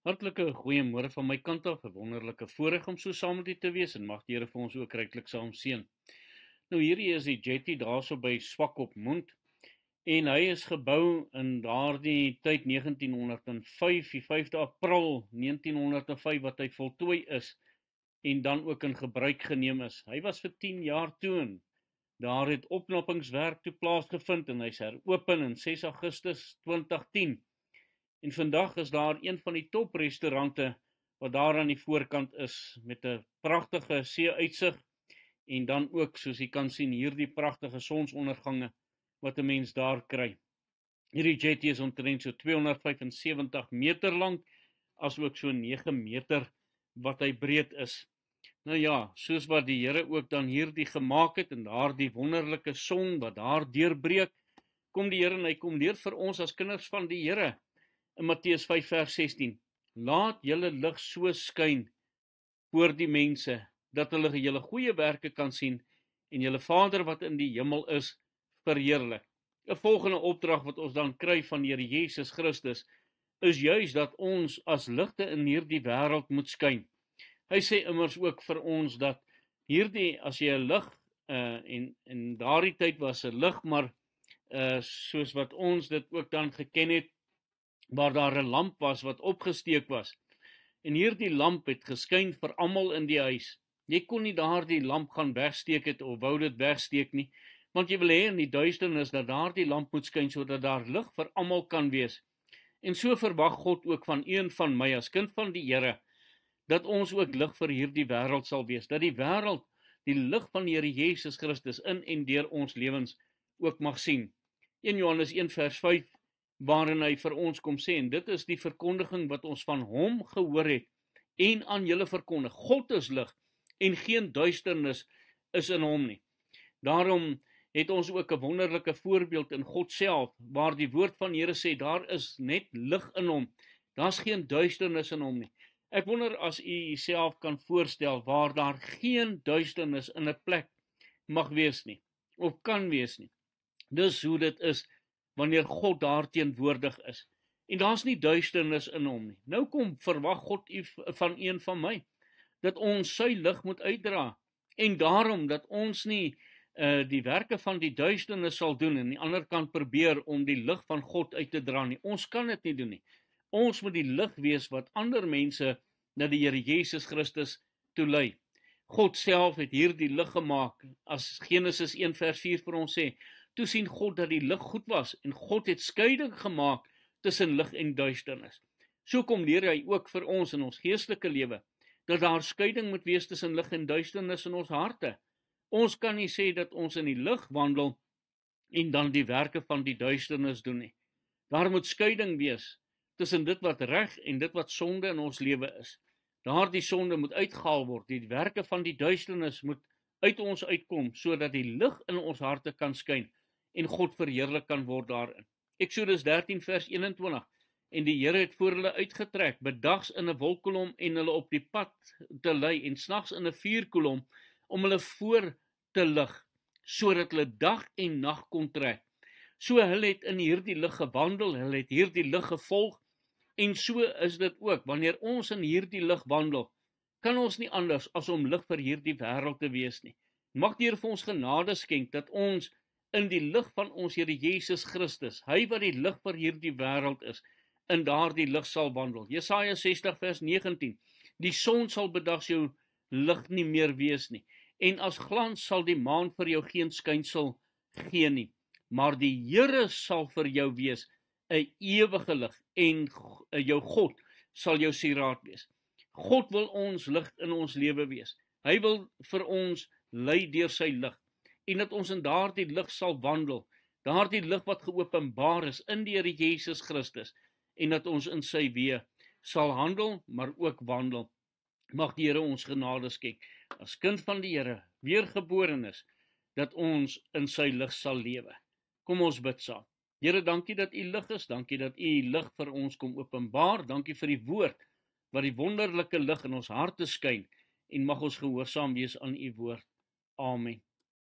Hartlike goeiemôre van my kant af, 'n wonderlike voorreg om so saam met u te wees en mag die Here vir ons ook ryklik saam seën. Nou hierdie is die jetty daarso by Swakopmund en hy is gebou in daardie tyd 1905, die 5de April 1905 wat hy voltooi is en dan ook in gebruik geneem is. Hy was vir 10 jaar toe en daar het opknappingswerk toe plaasgevind en hy's heropen in 6 Augustus 2010. En vandag is daar een van die top restaurante wat daar aan die voorkant is met 'n pragtige see-uitsig en dan ook, soos jy kan sien, hierdie pragtige sonsondergange wat 'n mens daar kry. Hierdie jetty is omtrent so 275 meter lank, asook so 9 meter wat hy breed is. Nou ja, soos wat die Here ook dan hierdie gemaak het en daardie wonderlike son wat daar deurbreek, kom die Here en hy kom leer vir ons as kinders van die Here. In Matteus 5 vers 16, laat julle lig so skyn voor die mense, dat hulle julle goeie werke kan sien en julle Vader wat in die hemel is, verheerlik. 'n Volgende opdrag wat ons dan kry van die Here Jesus Christus, is juis dat ons as ligte in hierdie wêreld moet skyn. Hy sê immers ook vir ons dat hierdie, as jy 'n lig, en daardie tyd was 'n lig, maar soos wat ons dit ook dan geken het, waar daar 'n lamp was wat opgesteek was. En hierdie lamp het geskyn vir almal in die huis. Jy kon nie daardie lamp gaan wegsteek het of wou dit wegsteek nie, want jy wil hê in die duisternis dat daardie lamp moet skyn sodat daar lig vir almal kan wees. En so verwag God ook van een van my as kind van die Here, dat ons ook lig vir hierdie wêreld sal wees, dat die wêreld die lig van die Here Jesus Christus in en deur ons lewens ook mag sien. 1 Johannes 1 vers 5, waarin hy vir ons kom sê, en dit is die verkondiging wat ons van hom gehoor het, en aan julle verkondig. God is lig, en geen duisternis is in hom nie. Daarom het ons ook 'n wonderlike voorbeeld in God self, waar die woord van Here sê, daar is net lig in hom, daar's geen duisternis in hom nie. Ek wonder as u jouself kan voorstel, waar daar geen duisternis in 'n plek mag wees nie, of kan wees nie. Dis hoe dit is, wanneer God daar teenwoordig is. En daar's nie duisternis in hom nie. Nou kom verwag God van een van my, dat ons sy lig moet uitdra. En daarom dat ons nie die werke van die duisternis sal doen, en aan die ander kant probeer om die lig van God uit te dra nie. Ons kan dit nie doen nie. Ons moet die lig wees wat ander mense na die Here Jesus Christus toe lei. God self het hierdie lig gemaak, as Genesis 1 vers 4 vir ons sê, toe sien God dat die lig goed was, en God het skeiding gemaak tussen lig en duisternis. So kom leer hy ook vir ons in ons geestelike lewe, dat daar skeiding moet wees tussen lig en duisternis in ons harte. Ons kan nie sê dat ons in die lig wandel, en dan die werke van die duisternis doen nie. Daar moet skeiding wees tussen dit wat reg en dit wat sonde in ons lewe is. Daardie sonde moet uitgehaal word, die werke van die duisternis moet uit ons uitkom, sodat die lig in ons harte kan skyn, en God verheerlik kan word daarin. Eksodus 13 vers 21, en die Here het voor hulle uitgetrek, bedags in 'n wolkkolom en hulle op die pad te lei, en snags in 'n vuurkolom, om hulle voor te lig, sodat hulle dag en nag kon trek. So hulle het in hierdie lig gewandel, hulle het hierdie lig gevolg, en so is dit ook, wanneer ons in hierdie lig wandel, kan ons nie anders as om lig vir hierdie wêreld te wees nie. Mag die Here vir ons genade skenk, dat ons in die lig van ons Here Jesus Christus, hy wat die lig vir hierdie wêreld is, in daardie lig sal wandel. Jesaja 60 vers 19, die son sal bedags jou lig nie meer wees nie, en as glans sal die maan vir jou geen skynsel gee nie, maar die Here sal vir jou wees 'n ewige lig, en jou God sal jou sieraad wees. God wil ons lig in ons lewe wees. Hy wil vir ons lei deur sy lig, en dat ons in daardie lig sal wandel, daardie lig wat geopenbaar is in die Here Jesus Christus, en dat ons in sy weë sal handel, maar ook wandel. Mag die Here ons genade skenk, as kind van die Here, weergebore is, dat ons in sy lig sal lewe. Kom ons bid saam. Here, dankie dat u lig is, dankie dat u lig vir ons kom openbaar, dankie vir die woord, wat die wonderlike lig in ons harte skyn, en mag ons gehoorsaam wees aan u woord. Amen.